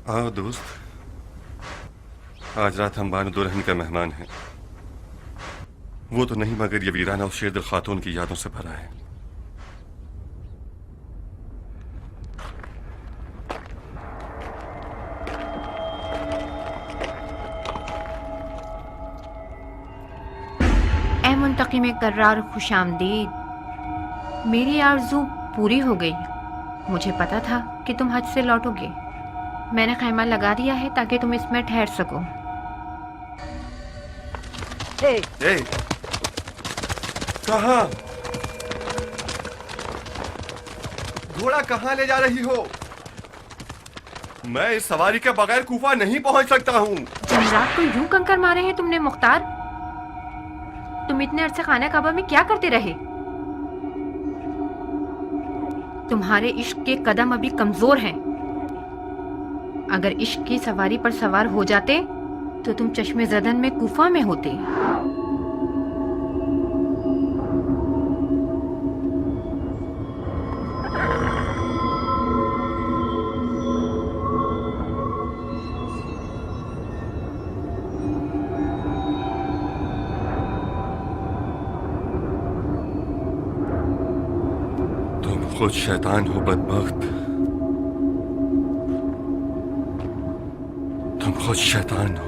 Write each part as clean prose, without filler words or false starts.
आओ दोस्त, आज रात हम बानो दुल्हन का मेहमान हैं। वो तो नहीं मगर ये वीराना उस शेरदिल खातून की यादों से भरा है। ए मुंतकिम कर्रार खुशामदीद, मेरी आरज़ू पूरी हो गई। मुझे पता था कि तुम हज से लौटोगे। मैंने खैमा लगा दिया है ताकि तुम इसमें ठहर सको। ए, कहाँ? घोड़ा कहाँ ले जा रही हो? मैं इस सवारी के बगैर कूफा नहीं पहुंच सकता हूँ। जमरात को यूं कंकर मारे हैं तुमने मुख्तार। तुम इतने अरसे खाना काबा में क्या करते रहे? तुम्हारे इश्क के कदम अभी कमजोर हैं। अगर इश्क की सवारी पर सवार हो जाते तो तुम चश्मे जदन में कूफा में होते। खुद शैतान हो बदबख्त, तुम खुद शैतान हो।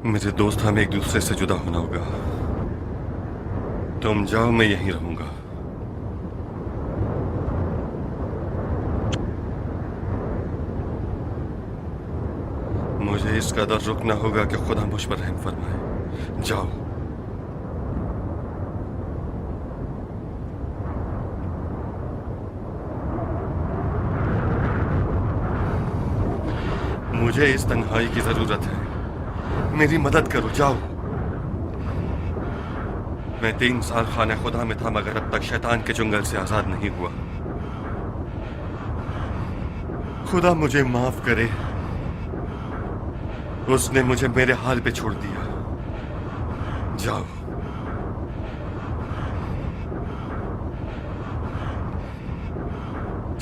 मेरे दोस्त, हमें एक दूसरे से जुदा होना होगा। तुम जाओ, मैं यहीं रहूंगा। मुझे इस कदर रुकना होगा कि खुदा मुझ पर रहम फरमाए। जाओ। मुझे इस तन्हाई की जरूरत है। मेरी मदद करो, जाओ। मैं 3 साल खाना खुदा में था मगर अब तक शैतान के चुंगल से आजाद नहीं हुआ। खुदा मुझे माफ करे, उसने मुझे मेरे हाल पे छोड़ दिया। जाओ।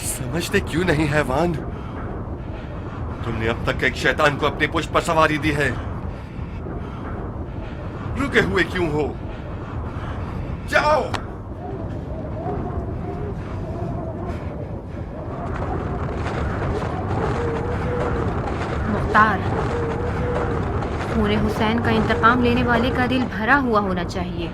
समझते क्यों नहीं हैवान? तुमने अब तक एक शैतान को अपने पुष्प पर सवारी दी है। रुके हुए क्यों हो? जाओ। मुख्तार, खून हुसैन का इंतकाम लेने वाले का दिल भरा हुआ होना चाहिए।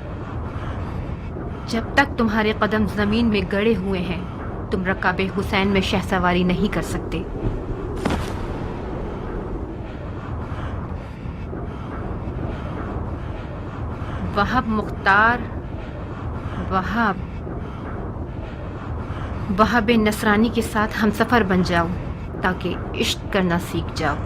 जब तक तुम्हारे कदम जमीन में गड़े हुए हैं, तुम रकाबे हुसैन में शहसवारी नहीं कर सकते। वहाब मुख्तार, वहाब नसरानी के साथ हमसफर बन जाओ ताकि इश्क करना सीख जाओ।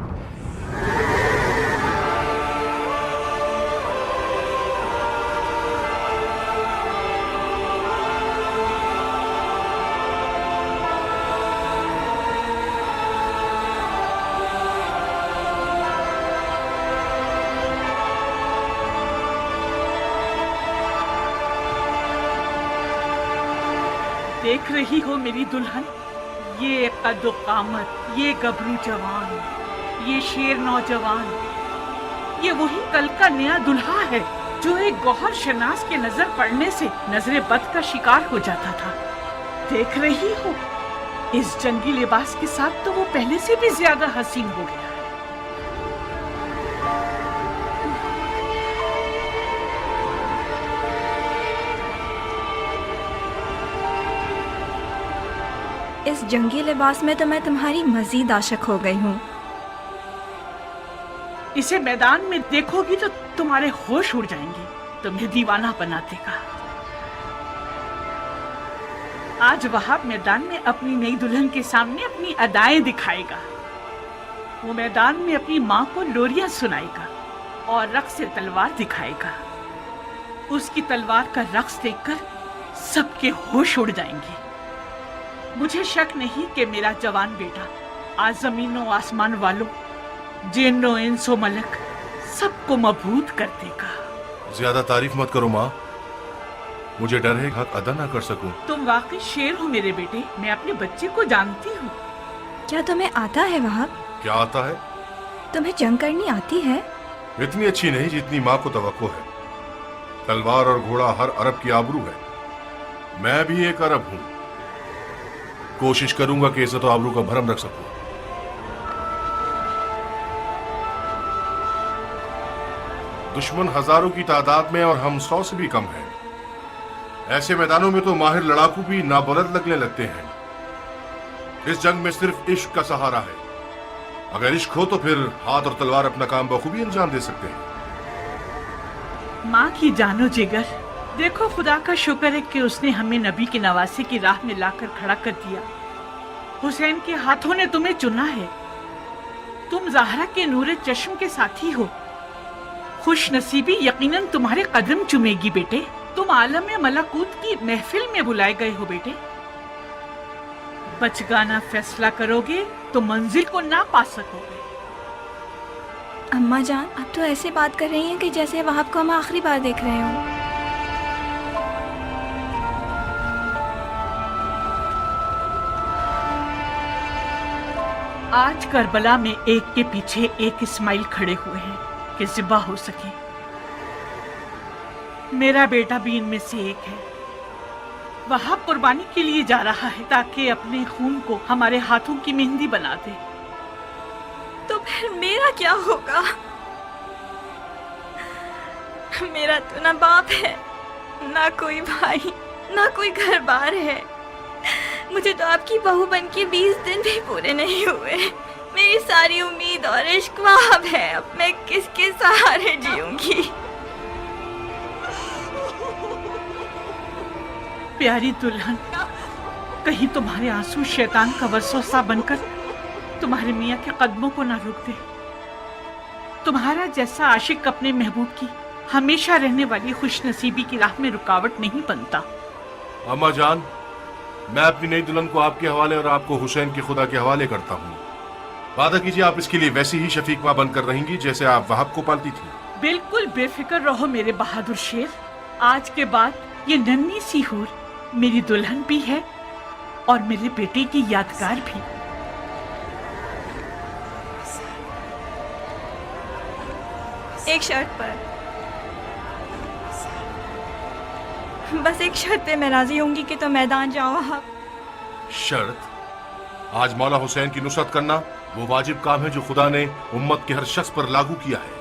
देख रही हो मेरी दुल्हन, ये कद्दो कामत, ये गबरू जवान, ये शेर नौजवान, ये वही कल का नया दुल्हा है जो एक गौहर शनास के नजर पड़ने से नजरे बद का शिकार हो जाता था। देख रही हो, इस जंगी लिबास के साथ तो वो पहले से भी ज्यादा हसीन हो गया। इस जंगी लिबास में तो मैं तुम्हारी मजीद आशिक हो गई हूँ। इसे मैदान में देखोगी तो तुम्हारे होश उड़ जाएंगे, तुम्हें दीवाना बना देगा। आज वहाब मैदान में अपनी नई दुल्हन के सामने अपनी अदाएं दिखाएगा। वो मैदान में अपनी माँ को लोरियां सुनाएगा और रक्स से तलवार दिखाएगा। उसकी तलवार का रक्स देखकर सबके होश उड़ जाएंगे। मुझे शक नहीं कि मेरा जवान बेटा आज जमीनों आसमान वालों, जिन्नो इंसो मलक सबको मबहूत कर देगा। ज्यादा तारीफ मत करो माँ, मुझे डर है हक अदा ना कर सकूं। तुम वाकई शेर हो मेरे बेटे, मैं अपने बच्चे को जानती हूँ। क्या तुम्हें आता है वहाब? क्या आता है? तुम्हें जंग करनी आती है? इतनी अच्छी नहीं जितनी माँ को तवक्को है। तलवार और घोड़ा हर अरब की आबरू है। मैं भी एक अरब हूँ। कोशिश करूंगा कि इज्जत और आबरू का भरम रख सकूं। दुश्मन हजारों की तादाद में और हम 100 से भी कम हैं। ऐसे मैदानों में तो माहिर लड़ाकू भी नाबलद लगने लगते हैं। इस जंग में सिर्फ इश्क का सहारा है। अगर इश्क हो तो फिर हाथ और तलवार अपना काम बखूबी अंजाम दे सकते हैं। माँ की जानो जिगर, देखो खुदा का शुक्र है कि उसने हमें नबी के नवासे की राह में लाकर खड़ा कर दिया। हुसैन के हाथों ने तुम्हें चुना है। तुम ज़हरा के नूरे चश्म के साथी हो। खुश नसीबी यकीनन तुम्हारे कदम चुमेगी बेटे। तुम आलम मलाकूत की महफिल में बुलाए गए हो बेटे। बचगाना फैसला करोगे तो मंजिल को ना पा सकोगे। अम्मा जान, अब तो ऐसे बात कर रही हैं कि जैसे वहाब को हम आखिरी बार देख रहे हो। आज करबला में एक के पीछे एक इस्माइल खड़े हुए हैं कि ज़िबा हो सके। मेरा बेटा भी इनमें से एक है। वह कुर्बानी के लिए जा रहा है ताकि अपने खून को हमारे हाथों की मेहंदी बना दे। तो फिर मेरा क्या होगा? मेरा तो ना बाप है, ना कोई भाई, ना कोई घर बार है। मुझे तो आपकी बहू बन के 20 दिन भी पूरे नहीं हुए। मेरी सारी उम्मीद और इश्क वहाब है। अब मैं किसके सहारे जीऊंगी? प्यारी दुल्हन, कहीं तुम्हारे आंसू शैतान का वसवसा बनकर तुम्हारे मियाँ के कदमों को ना रोक दे। तुम्हारा जैसा आशिक अपने महबूब की हमेशा रहने वाली खुशनसीबी की राह में रुकावट नहीं बनता। अम्मा जान, मैं अपनी नई दुल्हन को आपके हवाले और आपको हुसैन के खुदा के हवाले करता हूँ। वादा कीजिए आप इसके लिए वैसी ही शफीक माँ बनकर रहेंगी जैसे आप वहाब को पालती थी। बिल्कुल बेफिक्र रहो मेरे बहादुर शेर। आज के बाद ये नन्ही सी हूर मेरी दुल्हन भी है और मेरे बेटे की यादगार भी। एक शर्त पर, बस एक शर्त पे मैं राजी होंगी कि तो मैदान जाओ आप। शर्त? आज मौला हुसैन की नुसरत करना वो वाजिब काम है जो खुदा ने उम्मत के हर शख्स पर लागू किया है।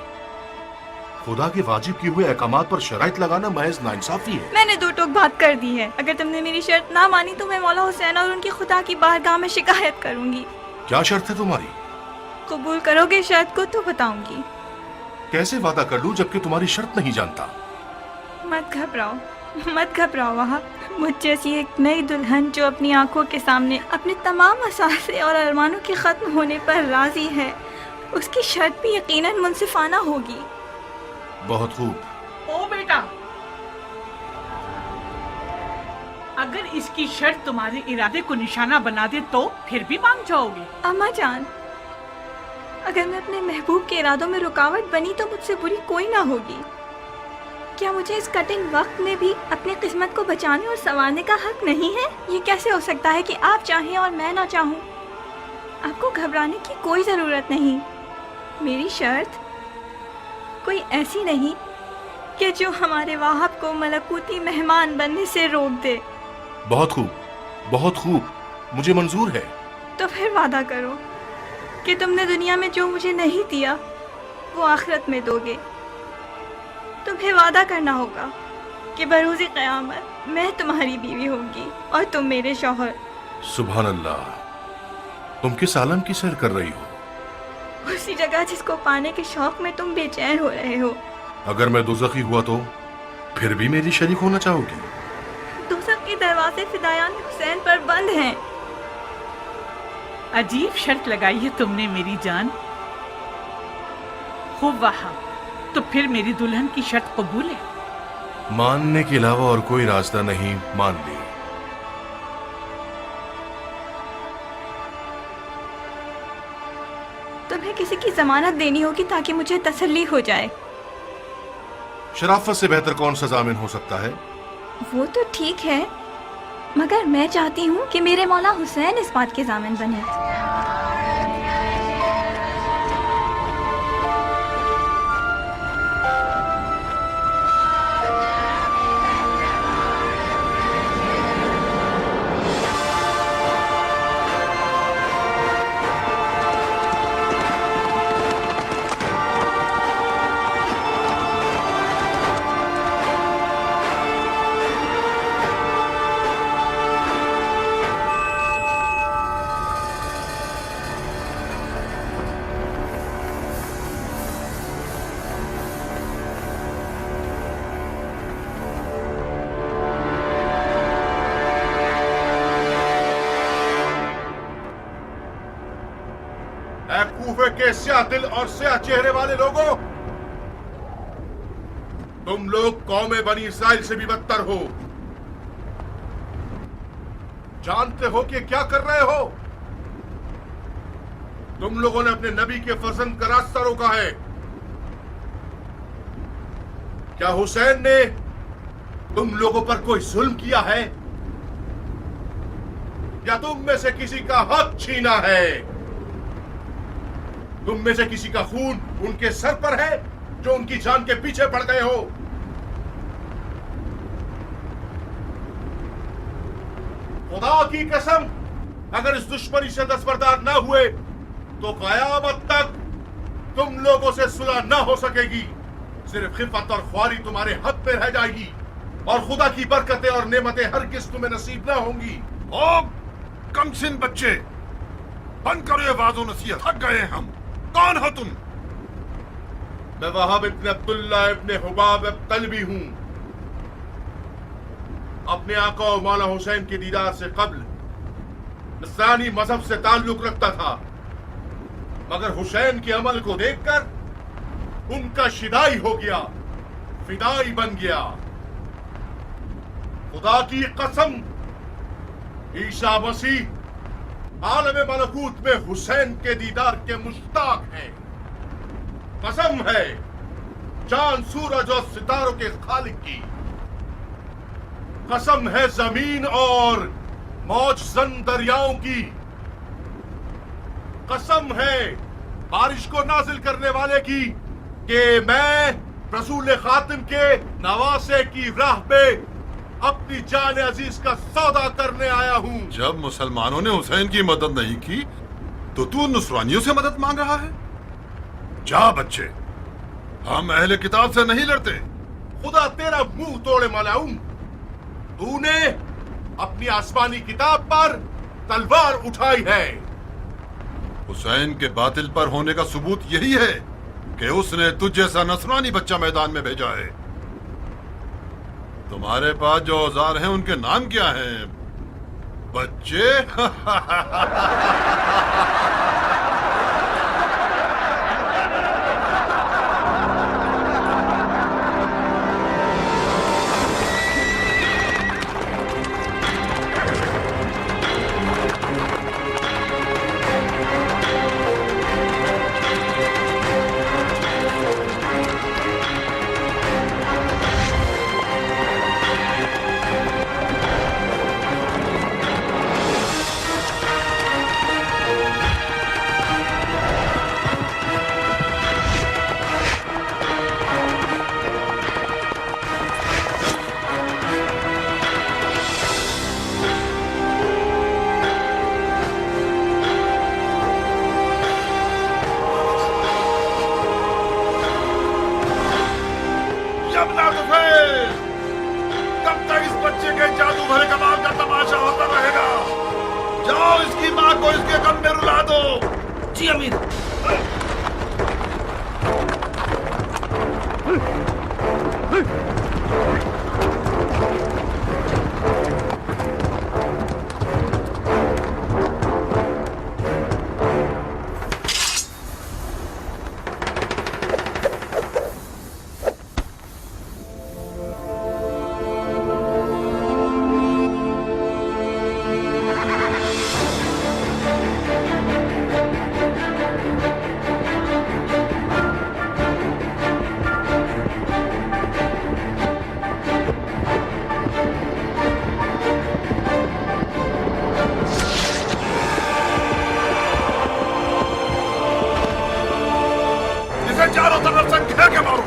खुदा के वाजिब किए हुए अहकामात पर शराइत लगाना महज नाइंसाफी है। मैंने दो टोक बात कर दी है। अगर तुमने मेरी शर्त ना मानी तो मैं मौला हुसैन और उनकी खुदा की बारगाह में शिकायत करूंगी। क्या शर्त है तुम्हारी? कबूल करोगे शर्त को तो बताऊंगी। कैसे वादा कर लूं जबकि तुम्हारी शर्त नहीं जानता? मत घबराओ, मत घबराओ वहाब। मुझ जैसी एक नई दुल्हन जो अपनी आंखों के सामने अपने तमाम असासे और अरमानों के खत्म होने पर राजी है, उसकी शर्त भी यकीनन मुनसिफाना होगी। बहुत खूब। ओ बेटा, अगर इसकी शर्त तुम्हारे इरादे को निशाना बना दे तो फिर भी मान जाओगे? अम्मा जान, अगर मैं अपने महबूब के इरादों में रुकावट बनी तो मुझसे बुरी कोई ना होगी। क्या मुझे इस कठिन वक्त में भी अपनी किस्मत को बचाने और संवारने का हक नहीं है? ये कैसे हो सकता है कि आप चाहें और मैं ना चाहूँ? आपको घबराने की कोई ज़रूरत नहीं। मेरी शर्त कोई ऐसी नहीं कि जो हमारे वहाब को मलकूती मेहमान बनने से रोक दे। बहुत खूब, बहुत खूब, मुझे मंजूर है। तो फिर वादा करो कि तुमने दुनिया में जो मुझे नहीं दिया वो आखिरत में दोगे। तुम्हें वादा करना होगा कि बरोज़े क़यामत मैं तुम्हारी बीवी होंगी और तुम मेरे शौहर। सुभान अल्लाह, तुम किस आलम की सैर कर रही हो? उसी जगह जिसको पाने के शौक में तुम बेचैन हो रहे हो। अगर मैं दोज़खी हुआ तो फिर भी मेरी शरीक होना चाहोगी? दोज़ख के दरवाजे फिदायान हुसैन पर बंद हैं। अजीब शर्त लगाई है तुमने मेरी जान। खूब वहाब। तो फिर मेरी दुल्हन की शर्त कबूल है? मानने के अलावा और कोई रास्ता नहीं, मान ली। तुम्हें किसी की जमानत देनी होगी ताकि मुझे तसल्ली हो जाए। शराफत से बेहतर कौन सा जामिन हो सकता है? वो तो ठीक है, मगर मैं चाहती हूँ कि मेरे मौला हुसैन इस बात के जामिन बने। ऐ कूफे के स्याह दिल और स्याह चेहरे वाले लोगों, तुम लोग कौमे बनी इसराइल से भी बदतर हो। जानते हो कि क्या कर रहे हो? तुम लोगों ने अपने नबी के फर्जंद का रास्ता रोका है। क्या हुसैन ने तुम लोगों पर कोई जुल्म किया है, या तुम में से किसी का हक छीना है? तुम में से किसी का खून उनके सर पर है जो उनकी जान के पीछे पड़ गए हो? खुदा की कसम, अगर इस दुश्मनी से दस्तबरदार ना हुए तो कयामत तक तुम लोगों से सुलह ना हो सकेगी। सिर्फ खिफत और ख्वारी तुम्हारे हक में रह जाएगी और खुदा की बरकतें और नेमतें हरगिज़ तुम्हें नसीब ना होंगी। ओ कमसिन बच्चे, बंद करो ये वाज़ो नसीहत, थक गए हम। कौन हो तुम? मैं वहाब इब्न अब्दुल्ला इब्न हुबाब तलबी हूं। अपने आका और मौला हुसैन के दीदार से कब्ल नसरानी मजहब से ताल्लुक रखता था, मगर हुसैन के अमल को देखकर उनका शिदाई हो गया, फिदाई बन गया। खुदा की कसम, ईसा मसीह आलम मलकूत में हुसैन के दीदार के मुश्ताक हैं। कसम है चांद सूरज और सितारों के खालिक की। कसम है जमीन और मौजजन दरियाओं की। कसम है बारिश को नाजिल करने वाले की कि मैं रसूल खातिम के नवासे की राह पे अपनी जान अजीज का सौदा करने आया हूँ। जब मुसलमानों ने हुसैन की मदद नहीं की तो तू नुसरानियों से मदद मांग रहा है? जा बच्चे, हम अहले किताब से नहीं लड़ते। खुदा तेरा मुंह तोड़े मलाऊं, तूने अपनी आसमानी किताब पर तलवार उठाई है। हुसैन के बातिल पर होने का सबूत यही है कि उसने तुझ जैसा नसरानी बच्चा मैदान में भेजा है। तुम्हारे पास जो औजार हैं उनके नाम क्या हैं बच्चे? कब तक इस बच्चे के जादू भरे कमाल का तमाशा होता रहेगा? जाओ इसकी माँ को इसके गम में रुला दो। जी अमीर। चारों तरफ से घेर के मारो।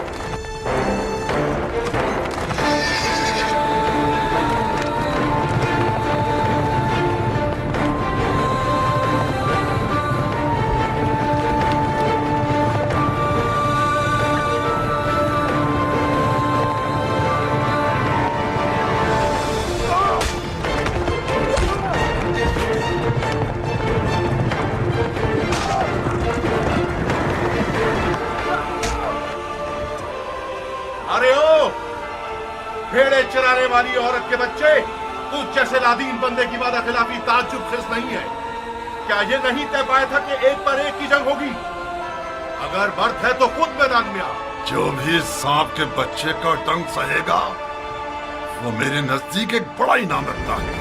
अरे ओ भेड़े चराने वाली औरत के बच्चे, तू जैसे लादीन बंदे की वादा खिलाफी ताज्जुब खिस नहीं है। क्या ये नहीं तय पाया था कि एक पर एक की जंग होगी? अगर मर्द है तो खुद मैदान में आ। जो भी सांप के बच्चे का डंक सहेगा वो मेरे नजदीक एक बड़ा इनाम रखता है।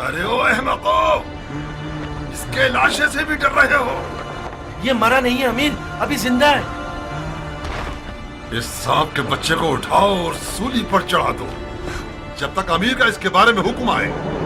अरे ओ अहमको, इसके लाशे से भी डर रहे हो? ये मरा नहीं है अमीर, अभी जिंदा है। इस सांप के बच्चे को उठाओ और सूली पर चढ़ा दो जब तक अमीर का इसके बारे में हुक्म आए।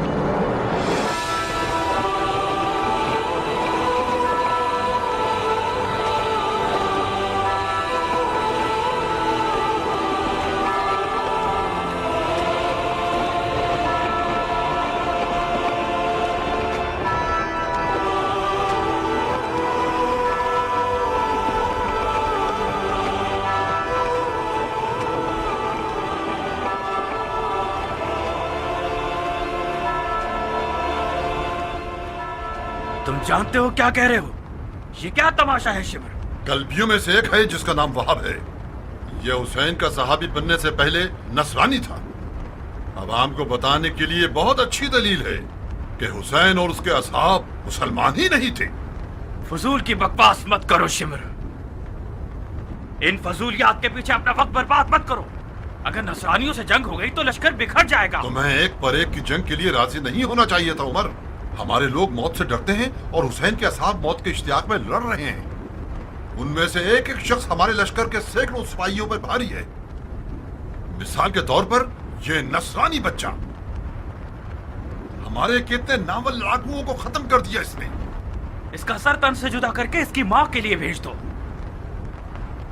तुम जानते हो क्या कह रहे हो? ये क्या तमाशा है शिमर? कल्पियों में से एक है जिसका नाम वहाब है। यह हुसैन का सहाबी बनने से पहले नसरानी था। अवाम को बताने के लिए बहुत अच्छी दलील है कि हुसैन और उसके असहाब मुसलमान ही नहीं थे। फजूल की बकवास मत करो शिमर। इन फजूलियात के पीछे अपना वक्त बर्बाद मत करो। अगर नसरानियों से जंग हो गई तो लश्कर बिखर जाएगा। तुम्हें एक पर एक की जंग के लिए राजी नहीं होना चाहिए था उमर। हमारे लोग मौत से डरते हैं और हुसैन के असहाब मौत के इश्तियाक में लड़ रहे हैं। उनमें से एक एक शख्स हमारे लश्कर के सैकड़ों सिपाहियों पर भारी है। मिसाल के तौर पर यह नसरानी बच्चा हमारे कितने नावल लड़ाकुओं को खत्म कर दिया इसने। इसका सर तन से जुदा करके इसकी माँ के लिए भेज दो।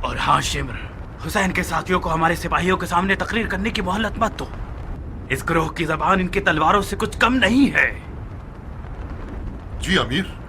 और हाँ शिम्र, हुसैन के साथियों को हमारे सिपाहियों के सामने तकरीर करने की मोहलत मत दो। इस ग्रोह की जबान इनकी तलवारों से कुछ कम नहीं है। जी अमीर।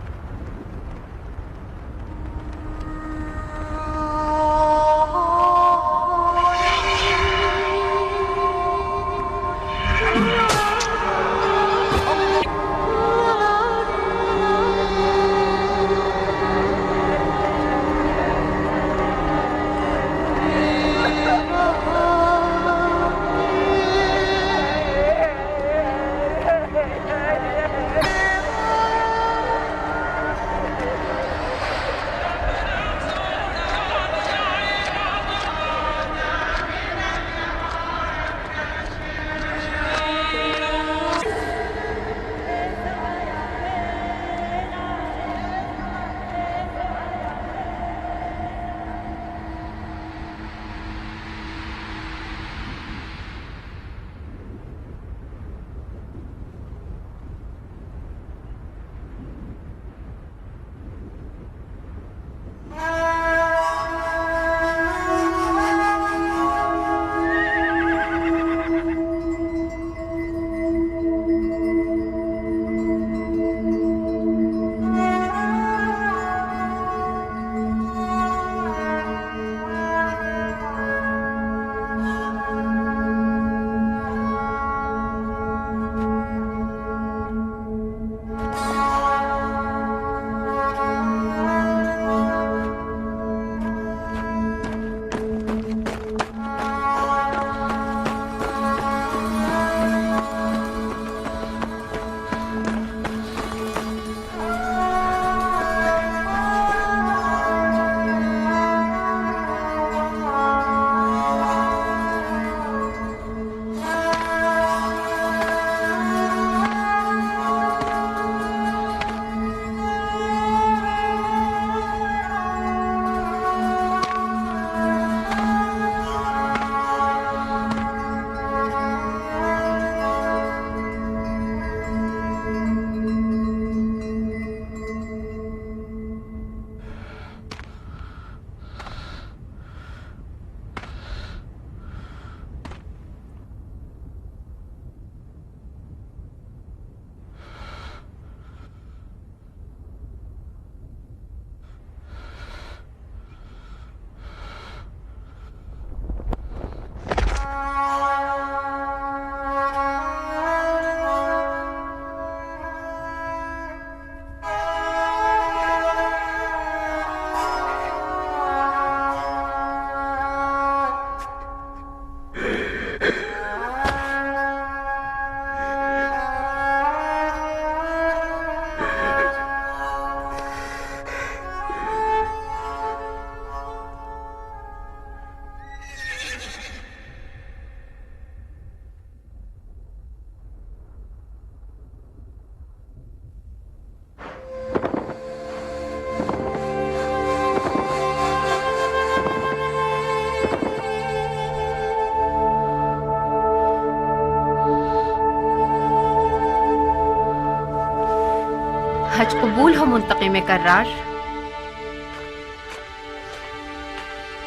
हज कबूल हो मुंतकिम कर्रार।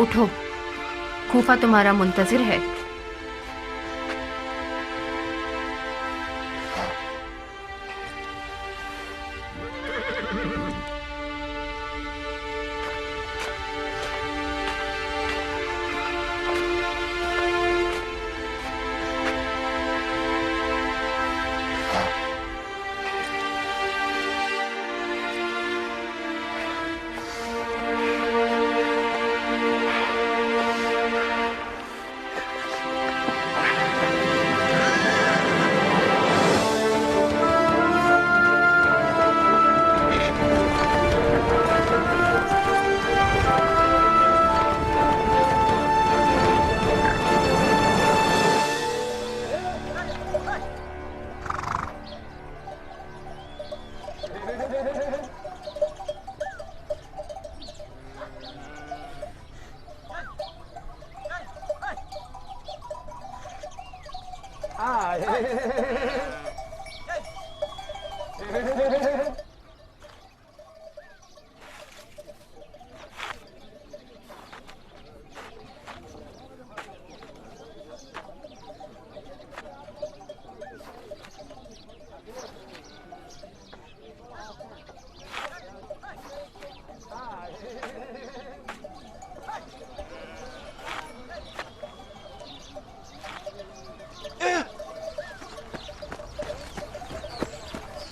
उठो, खूफा तुम्हारा मुंतजिर है।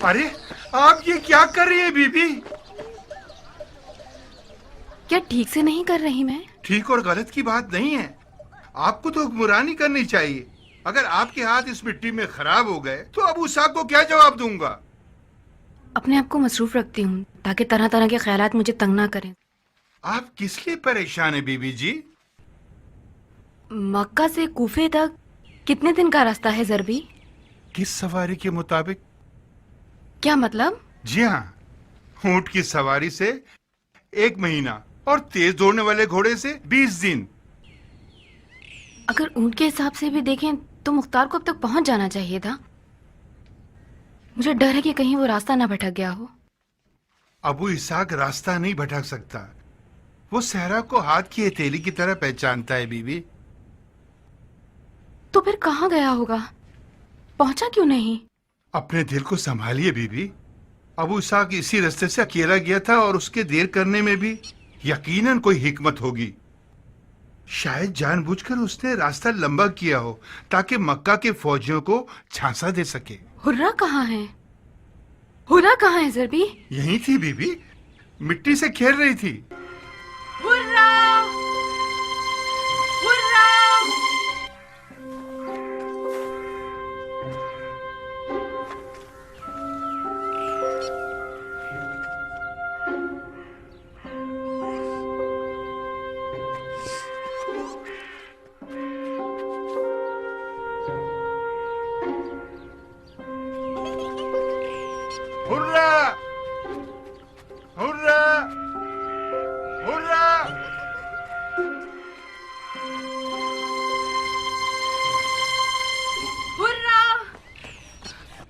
अरे आप ये क्या कर रही है बीबी? क्या ठीक से नहीं कर रही मैं? ठीक और गलत की बात नहीं है, आपको तो हुक्मरानी करनी चाहिए। अगर आपके हाथ इस मिट्टी में खराब हो गए तो अबू साहब को क्या जवाब दूंगा? अपने आप को मसरूफ रखती हूँ ताकि तरह तरह के ख्यालात मुझे तंग ना करें। आप किस लिए परेशान है बीबी जी? मक्का से कूफे तक कितने दिन का रास्ता है जरबी? किस सवारी के मुताबिक? क्या मतलब? जी हाँ, ऊंट की सवारी से 1 महीना और तेज दौड़ने वाले घोड़े से 20 दिन। अगर ऊंट के हिसाब से भी देखें तो मुख्तार को अब तक पहुंच जाना चाहिए था। मुझे डर है कि कहीं वो रास्ता ना भटक गया हो। अबू इसाक रास्ता नहीं भटक सकता, वो सहरा को हाथ की हथेली की तरह पहचानता है बीबी। तो फिर कहाँ गया होगा? पहुंचा क्यों नहीं? अपने दिल को संभालिए बीबी। अबू इसाक इसी रास्ते से अकेला गया था और उसके देर करने में भी यकीनन कोई हिकमत होगी। शायद जानबूझकर उसने रास्ता लंबा किया हो ताकि मक्का के फौजियों को झांसा दे सके। हुर्रा कहाँ है? हुर्रा कहाँ है जरबी? यही थी बीबी, मिट्टी से खेल रही थी। Hurrah! Hurrah! Hurrah! Hurrah! Hurrah! Hurrah!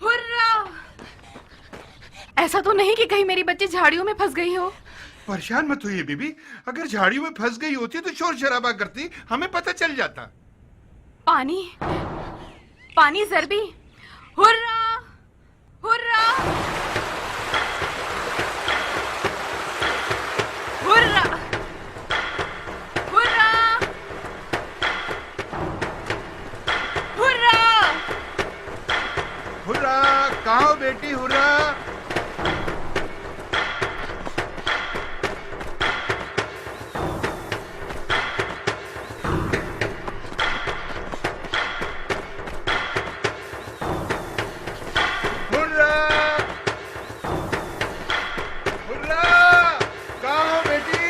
Hurrah! ऐसा तो नहीं कि कहीं मेरी बच्ची झाड़ियों में फंस गई हो? परेशान मत होइए बीबी, अगर झाड़ियों में फंस गई होती तो शोर शराबा करती, हमें पता चल जाता। पानी, पानी जरबी! Hurrah! Hurrah! Hurrah! Hurrah! Hurrah! Hurrah! कहाँ हो बेटी हुर्रा? हुर्रा! हुर्रा! कहाँ हो बेटी?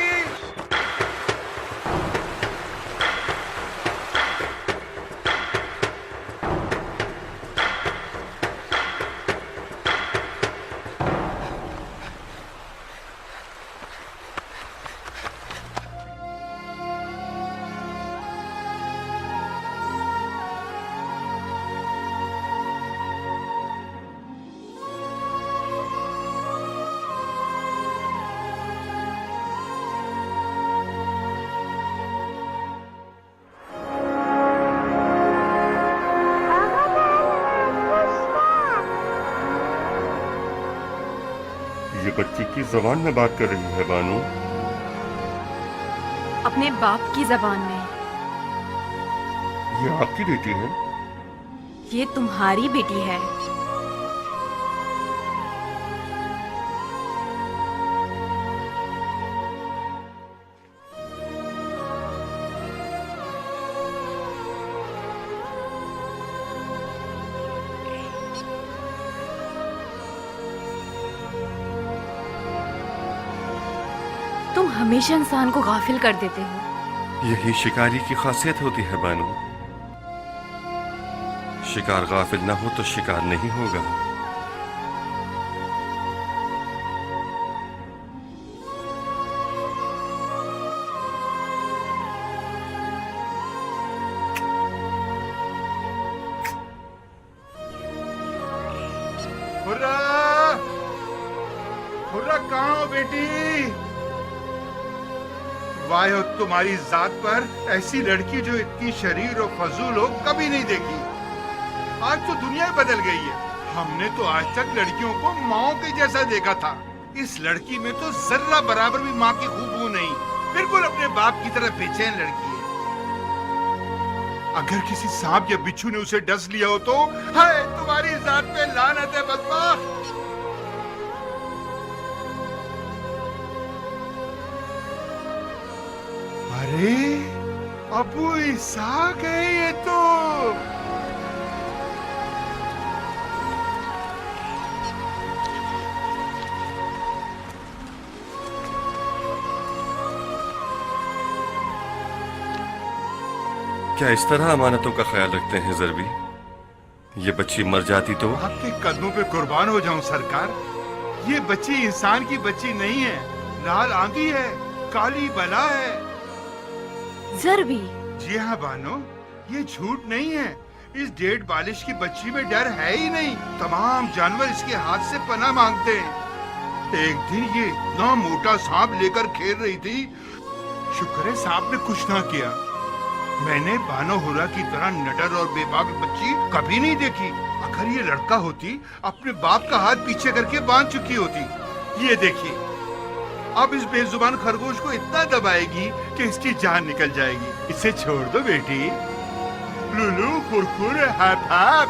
ये बच्ची की जबान में बात कर रही है बानू। अपने बाप की जबान में। ये आपकी बेटी है? ये तुम्हारी बेटी है। तुम हमेशा इंसान को गाफिल कर देते हो। यही शिकारी की खासियत होती है बानू। शिकार गाफिल ना हो तो शिकार नहीं होगा। हुर्रा, हुर्रा कहाँ हो बेटी? वाह हो तुम्हारी जात पर, ऐसी लड़की जो इतनी शरीर और फजूल हो कभी नहीं देखी। आज तो दुनिया बदल गई है। हमने तो आज तक लड़कियों को माओ के जैसा देखा था। इस लड़की में तो जर्रा बराबर भी माँ की खूबू नहीं, बिल्कुल अपने बाप की तरह बेचैन लड़की है। अगर किसी सांप या बिच्छू ने उसे डस लिया हो तो हाय तुम्हारी जात पे लानत है बदबख्त। अरे अबू इसहाक है ये तो। क्या इस तरह अमानतों का ख्याल रखते हैं ज़रबी? ये बच्ची मर जाती तो? आपके कदमों पे कुर्बान हो जाऊं सरकार। ये बच्ची इंसान की बच्ची नहीं है, लाल आंधी है, काली बला है। ज़रबी। जी हाँ बानो, ये झूठ नहीं है। इस डेढ़ बालिश की बच्ची में डर है ही नहीं। तमाम जानवर इसके हाथ से पनाह मांगते हैं। एक दिन ये इतना मोटा सांप लेकर खेल रही थी, शुक्र है सांप ने कुछ ना किया। मैंने बानो हुर्रा की तरह नडर और बेबाक बच्ची कभी नहीं देखी। अगर ये लड़का होती, अपने बाप का हाथ पीछे करके बांध चुकी होती। ये देखिए, अब इस बेजुबान खरगोश को इतना दबाएगी कि इसकी जान निकल जाएगी। इसे छोड़ दो बेटी। लुलू कुरकुर हैप हैप।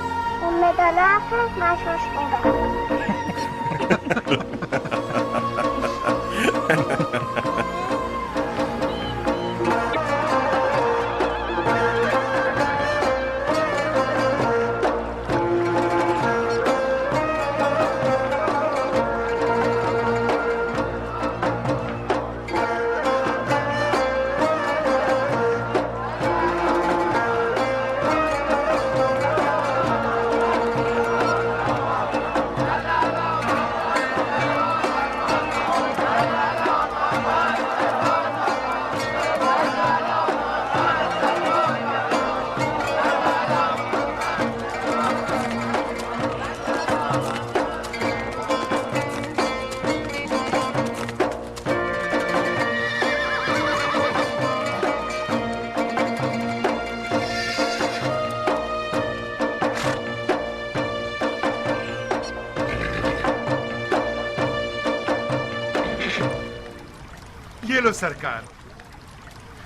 ये लो सरकार,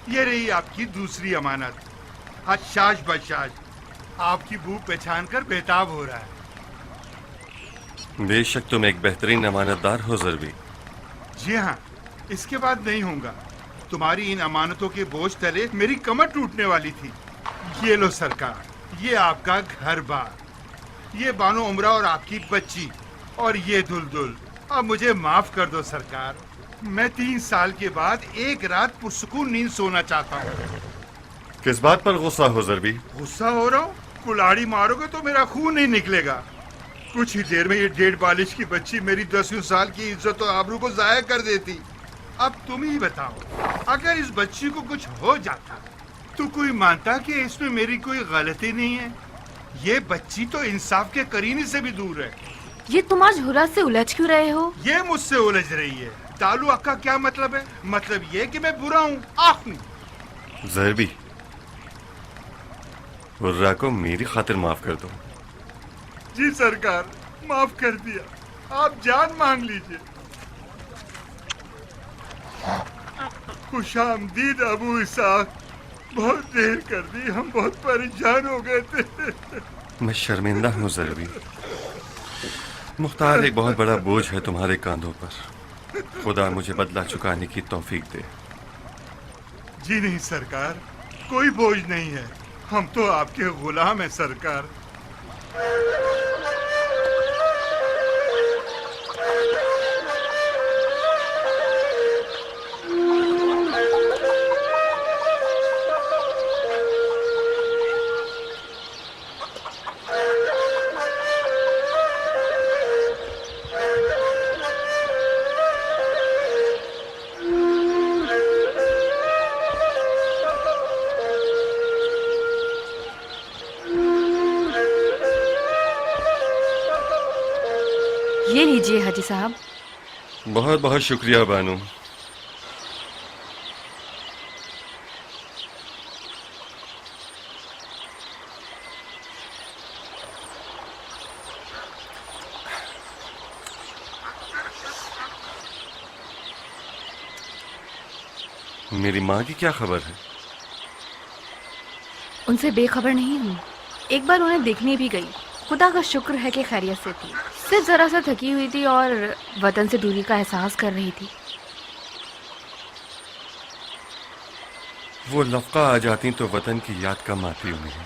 ये रही आपकी दूसरी अमानत। हशाश बशाश, आपकी बू पहचान कर बेताब हो रहा है। बेशक तुम एक बेहतरीन अमानतदार हो ज़रबी। जी हाँ, इसके बाद नहीं होगा। तुम्हारी इन अमानतों के बोझ तले मेरी कमर टूटने वाली थी। ये लो सरकार, ये आपका घर बार, ये बानो उमरा और आपकी बच्ची, और ये दुलदुल। अब मुझे माफ कर दो सरकार। मैं 3 साल के बाद एक रात पुरसुकून नींद सोना चाहता हूँ। किस बात पर गुस्सा हो ज़रबी? गुस्सा हो रहा हूँ? कुल्हाड़ी मारोगे तो मेरा खून नहीं निकलेगा। कुछ ही देर में ये डेढ़ बालिश की बच्ची मेरी 10वीं साल की इज्जत और आबरू को जाया कर देती। अब तुम ही बताओ, अगर इस बच्ची को कुछ हो जाता तो कोई मानता कि इसमें मेरी कोई गलती नहीं है? ये बच्ची तो इंसाफ के करीने से भी दूर है। ये तुम आज हुर्रा से उलझ क्यों रहे हो? ये मुझसे उलझ रही है। तालु अक्का क्या मतलब है? मतलब ये कि मैं बुरा हूँ, आख हूँ। ज़रबी, हुर्रा को मेरी खातिर माफ कर दो। जी सरकार, माफ कर दिया। आप जान मांग लीजिए। खुशामदीद अबू इसहाक। बहुत देर कर दी, हम बहुत परेशान हो गए थे। मैं शर्मिंदा हूँ ज़रबी। मुख्तार एक बहुत बड़ा बोझ है तुम्हारे कांधों पर। खुदा मुझे बदला चुकाने की तौफीक दे। जी नहीं सरकार, कोई बोझ नहीं है। हम तो आपके गुलाम हैं सरकार। लीजिए हाजी साहब। बहुत बहुत शुक्रिया बानू। मेरी माँ की क्या खबर है? उनसे बेखबर नहीं हूँ। एक बार उन्हें देखने भी गई। खुदा का शुक्र है कि खैरियत से थी। सिर्फ जरा सा थकी हुई थी और वतन से दूरी का एहसास कर रही थी। वो लफका आ जाती तो वतन की याद कम आती उन्हें।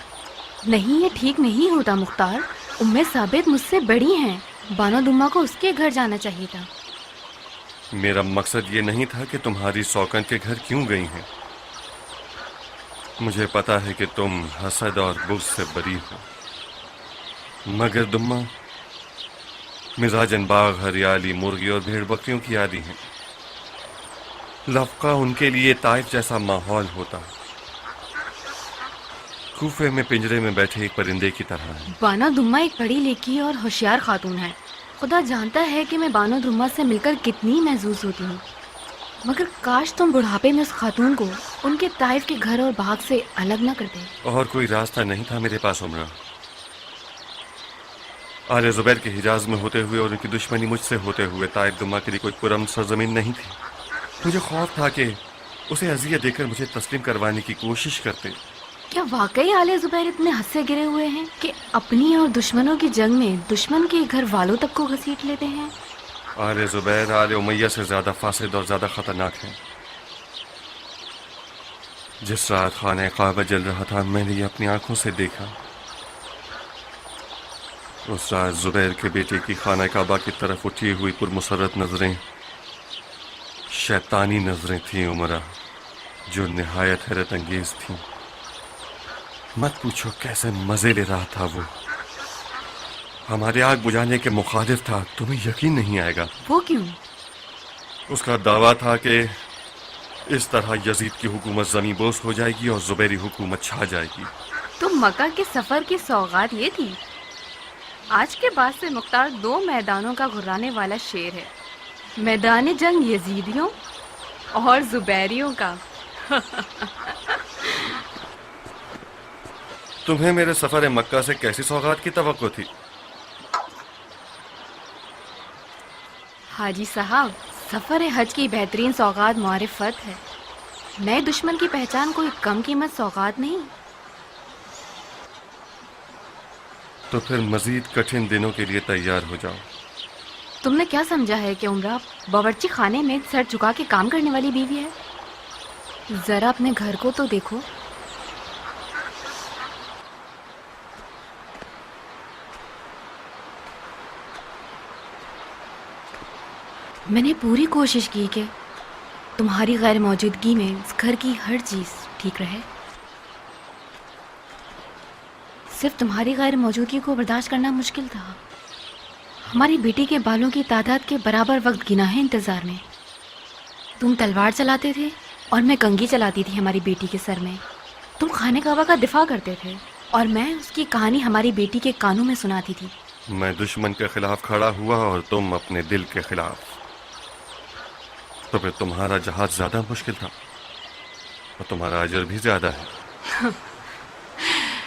नहीं, ये ठीक नहीं होता मुख्तार। उम्मे साबित मुझसे बड़ी हैं। बानो दुम्मा को उसके घर जाना चाहिए था। मेरा मकसद ये नहीं था कि तुम्हारी सौकन के घर क्यों गई हैं। मुझे पता है कि तुम हसद और बुग़्ज़ से बरी हो, मगर दुम्मा मिजाजन बाग, हरियाली, मुर्गी और भेड़ बकरियों की आदी हैं। लफका उनके लिए ताइफ जैसा माहौल होता, कूफे में पिंजरे में बैठे एक परिंदे की तरह है। बानो दुम्मा एक पढ़ी लिखी और होशियार खातून है। खुदा जानता है कि मैं बानो दुम्मा से मिलकर कितनी महजूज होती हूँ, मगर काश तुम बुढ़ापे में उस खातून को उनके ताइफ के घर और बाग से अलग न कर दे। और कोई रास्ता नहीं था मेरे पास उमरा। आले जुबैर के हिजाज में होते हुए और उनकी दुश्मनी मुझसे होते हुए ताइफ दुम्मा के लिए कोई पुरअमन सरजमीन नहीं थी। मुझे खौफ था कि उसे अजियत देकर मुझे तस्लीम करवाने की कोशिश करते। क्या वाकई आले जुबैर इतने हंसे गिरे हुए हैं कि अपनी और दुश्मनों की जंग में दुश्मन के घर वालों तक को घसीट लेते हैं? आले जुबैर आले उमैया से ज्यादा फासिद और ज्यादा खतरनाक है। जिस रात खाने काबा जल रहा था, मैंने ये अपनी आंखों से देखा। उस रात जुबैर के बेटे की खाना काबा की तरफ उठी हुई पुरमुसरत नजरें शैतानी नजरें थीं उमरा, जो निहायत हैरत अंगेज थीं। मत पूछो कैसे मजे ले रहा था वो। हमारे आग बुझाने के मुखालिफ था। तुम्हें यकीन नहीं आएगा। वो क्यों? उसका दावा था कि इस तरह यजीद की हुकूमत ज़मीं बोस हो जाएगी और जुबैरी हुकूमत छा जाएगी। तो मक्का के सफर की सौगात ये थी। आज के बाद से मुख्तार 2 मैदानों का घुराने वाला शेर है, मैदान जंग यजीदियों और जुबैरियों का। तुम्हें मेरे सफर मक्का से कैसी सौगात की तवक्को थी? हाजी साहब, सफर हज की बेहतरीन सौगात मारिफत है। नए दुश्मन की पहचान कोई कम कीमत सौगात नहीं। तो फिर मजीद कठिन दिनों के लिए तैयार हो जाओ। तुमने क्या समझा है कि उमरा बावर्ची खाने में सर झुका के काम करने वाली बीवी है? जरा अपने घर को तो देखो। मैंने पूरी कोशिश की कि तुम्हारी गैर मौजूदगी में इस घर की हर चीज़ ठीक रहे। सिर्फ तुम्हारी गैर मौजूदगी को बर्दाश्त करना मुश्किल था। हमारी बेटी के बालों की तादाद के बराबर वक्त गिना है इंतज़ार में। तुम तलवार चलाते थे और मैं कंघी चलाती थी हमारी बेटी के सर में। तुम खाने काबा का दिफा करते थे और मैं उसकी कहानी हमारी बेटी के कानों में सुनाती थी। मैं दुश्मन के खिलाफ खड़ा हुआ और तुम अपने दिल के खिलाफ। तो फिर तुम्हारा जहाज ज्यादा मुश्किल था और तुम्हारा अजर भी ज्यादा है।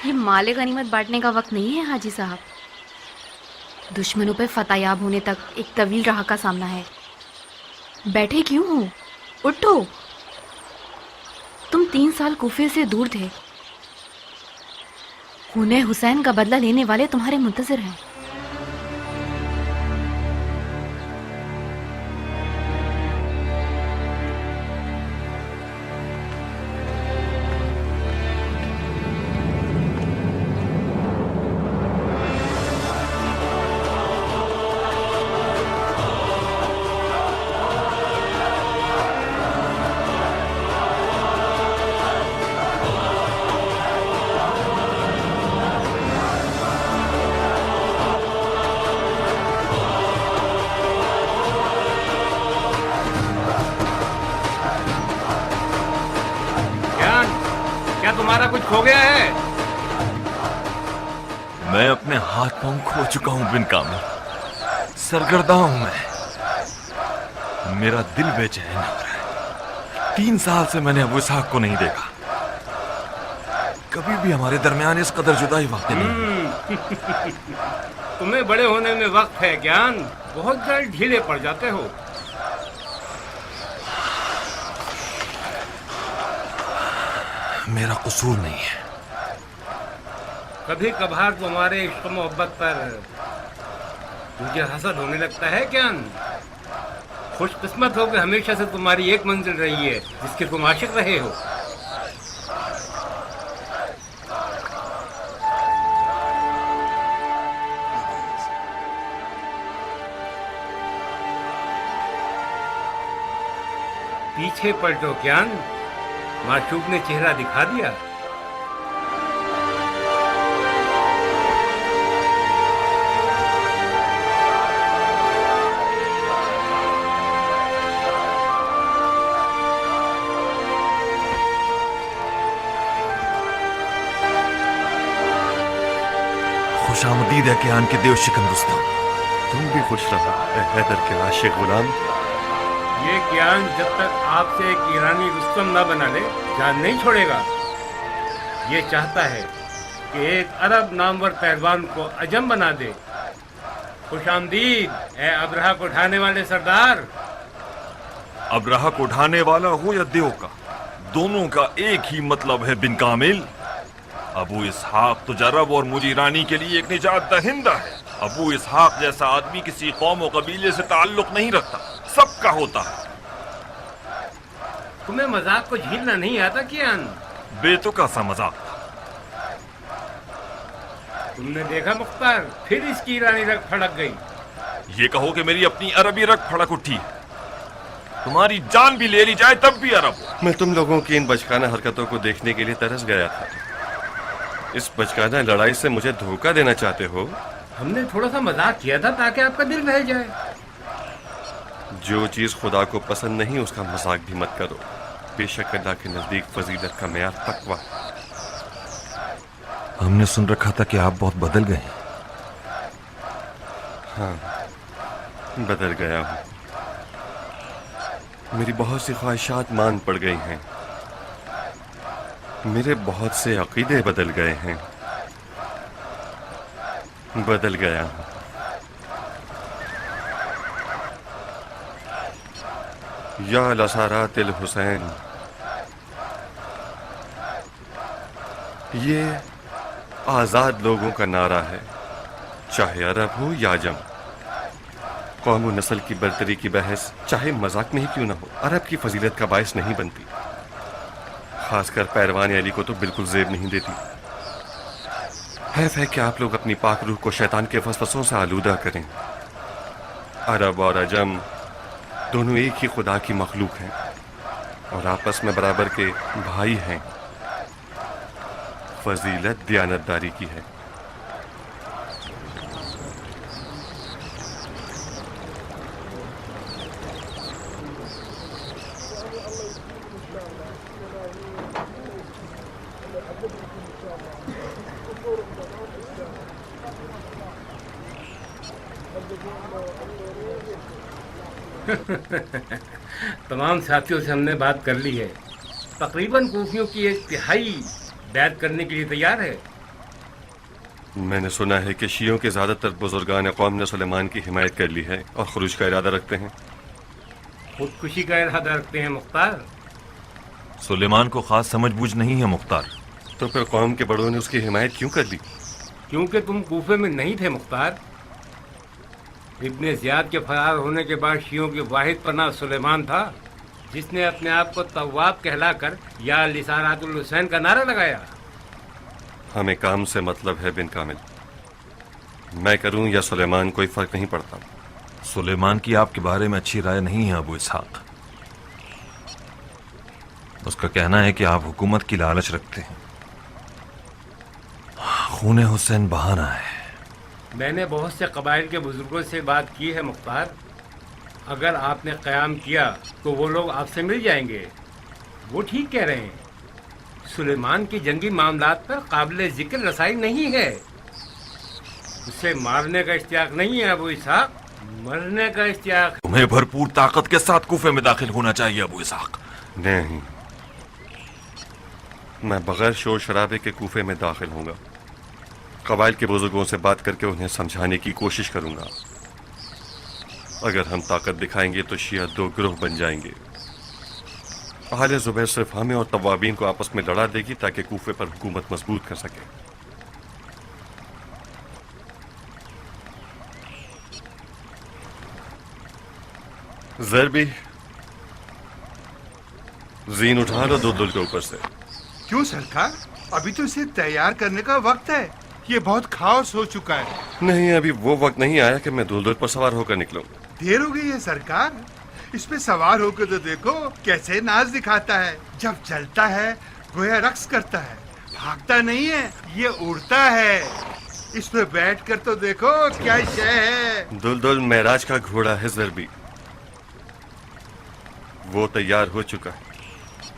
ये माले गनीमत बांटने का वक्त नहीं है हाजी साहब। दुश्मनों पे फतेयाब होने तक एक तवील राह का सामना है। बैठे क्यों हो? उठो। तुम 3 साल कूफे से दूर थे। खूने हुसैन का बदला लेने वाले तुम्हारे मुंतजर हैं। क्या तुम्हारा कुछ खो गया है? मैं अपने हाथ पांव खो चुका हूं बिन कामिल। सरगर्दा हूं मैं। मेरा दिल बेचैन हो रहा है। 3 साल से मैंने अबू इसहाक को नहीं देखा। कभी भी हमारे दरमियान इस कदर जुदाई वाक़ई नहीं। तुम्हें बड़े होने में वक्त है ज्ञान, बहुत जल्द ढीले पड़ जाते हो। मेरा कसूर नहीं है। कभी कभार तुम्हारे इश्क मोहब्बत पर मुझे हसद होने लगता है ज्ञान। खुशकिस्मत हो कि हमेशा से तुम्हारी एक मंजिल रही है जिसके तुम आशिक रहे हो। पीछे पलटो ज्ञान, माशूक ने चेहरा दिखा दिया। खुशामदीद है कियान के देव शिकन रुस्तम। तुम भी खुश रहो ए हैदर के आशिक गुलाम। ये ज्ञान जब तक आपसे एक ईरानी रुस्तम न बना ले जान नहीं छोड़ेगा। ये चाहता है कि एक अरब नामवर पहलवान को अजम बना दे। खुशामदीद ए अब्रहा को उठाने वाले सरदार। अब्रहा को उठाने वाला हो या देव का, दोनों का एक ही मतलब है बिन कामिल। अबू इसहाक तो अरब और मुझे ईरानी के लिए एक निजात दहिंदा है। अबू इसहाक जैसा आदमी किसी कौम और कबीले से ताल्लुक नहीं रखता, सबका होता है। तुम्हें मजाक को झेलना नहीं आता कियान? बेतुका सा मजाक था। तुमने देखा मुख्तार, फिर इसकी ईरानी रग फड़क गई। ये कहो कि मेरी अपनी अरबी रग फड़क उठी है। तुम्हारी जान भी ले ली जाए तब भी अरब। मैं तुम लोगों की इन बचकाना हरकतों को देखने के लिए तरस गया था। इस बचकाना लड़ाई से मुझे धोखा देना चाहते हो? हमने थोड़ा सा मजाक किया था ताकि आपका दिल बहल जाए। जो चीज खुदा को पसंद नहीं उसका मजाक भी मत करो। बेशक अल्लाह के नजदीक फजीलत का मेयार तकवा। हमने सुन रखा था कि आप बहुत बदल गए। हाँ, बदल गया हूँ। मेरी बहुत सी ख्वाहिशात मान पड़ गई हैं। मेरे बहुत से अकीदे बदल गए हैं। बदल गया हूँ। या लसारातिल हुसैन, ये आज़ाद लोगों का नारा है, चाहे अरब हो या अजम। कौम और नस्ल की बरतरी की बहस चाहे मजाक में ही क्यों ना हो, अरब की फजीलत का बायस नहीं बनती। खासकर पैरवान अली को तो बिल्कुल जेब नहीं देती। हैफ है कि आप लोग अपनी पाक रूह को शैतान के वसवसों से आलूदा करें। अरब और अजम दोनों एक ही खुदा की मखलूक हैं और आपस में बराबर के भाई हैं। फजीलत दियानतदारी की है। तमाम साथियों से हमने बात कर ली है। तकरीबन कूफियों की 1/3 बैत करने के लिए तैयार है। मैंने सुना है कि शियों के ज्यादातर बुजुर्गान कौम ने सुलेमान की हिमायत कर ली है और खुरूज का इरादा रखते हैं। खुदकुशी का इरादा रखते हैं मुख्तार। सुलेमान को खास समझबूझ नहीं है मुख्तार। तो फिर कौम के बड़ों ने उसकी हिमायत क्यों कर ली? क्योंकि तुम कूफे में नहीं थे मुख्तार। इब्ने ज़ियाद के फरार होने के बाद शियों की वाहिद पनाह सुलेमान था, जिसने अपने आप को तव्वाब कहलाकर या लिसारातुल हुसैन का नारा लगाया। हमें काम से मतलब है बिन कामिल। मैं करूं या सुलेमान, कोई फर्क नहीं पड़ता। सुलेमान की आपके बारे में अच्छी राय नहीं है अबू इसहाक। उसका कहना है कि आप हुकूमत की लालच रखते हैं। खून हुसैन बहाना है। मैंने बहुत से कबाइल के बुजुर्गों से बात की है मुख्तार। अगर आपने क़याम किया तो वो लोग आपसे मिल जाएंगे। वो ठीक कह रहे हैं। सुलेमान की जंगी मामलात पर काबिल जिक्र रसाई नहीं है। उसे मारने का इश्तियाक नहीं है अबू इसहाक, मरने का इश्तियाक। तुम्हें भरपूर ताकत के साथ कूफे में दाखिल होना चाहिए अबू इसहाक। नहीं, मैं बगैर शोर शराबे के कूफे में दाखिल होऊंगा। कबाइल के बुजुर्गों से बात करके उन्हें समझाने की कोशिश करूंगा। अगर हम ताकत दिखाएंगे तो शिया दो ग्रोह बन जाएंगे। आले जुबैर सिर्फ हमें और तवाबीन को आपस में लड़ा देगी ताकि कूफे पर हुकूमत मजबूत कर सके। जरबी, जीन उठा लो दुलदुल के ऊपर से। क्यों सरकार? अभी तो इसे तैयार करने का वक्त है। ये बहुत खाओस हो चुका है। नहीं, अभी वो वक्त नहीं आया कि मैं दुलदुल पर सवार होकर निकलूं। देर हो गई है सरकार। इस पे सवार होकर तो देखो कैसे नाज दिखाता है। जब चलता है गोया रक्स करता है, भागता नहीं है, ये उड़ता है। इस पे बैठ कर तो देखो क्या शय है। दुलदुल महराज का घोड़ा है जरबी, वो तैयार हो चुका है।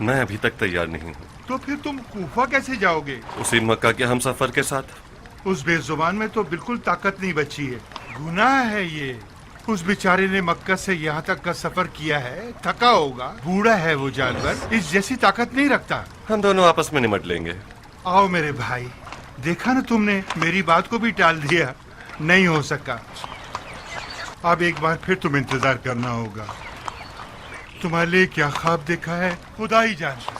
मैं अभी तक तैयार नहीं हूँ। तो फिर तुम कूफा कैसे जाओगे? उसी मक्का के हम सफर के साथ। उस बेजुबान में तो बिल्कुल ताकत नहीं बची है। गुनाह है ये। उस बेचारे ने मक्का से यहाँ तक का सफर किया है, थका होगा, बूढ़ा है वो जानवर, इस जैसी ताकत नहीं रखता। हम दोनों आपस में निमट लेंगे। आओ मेरे भाई, देखा ना तुमने, मेरी बात को भी टाल दिया। नहीं हो सका। अब एक बार फिर तुम इंतजार करना होगा। तुम्हारे लिए क्या ख्वाब देखा है खुदा ही जानता।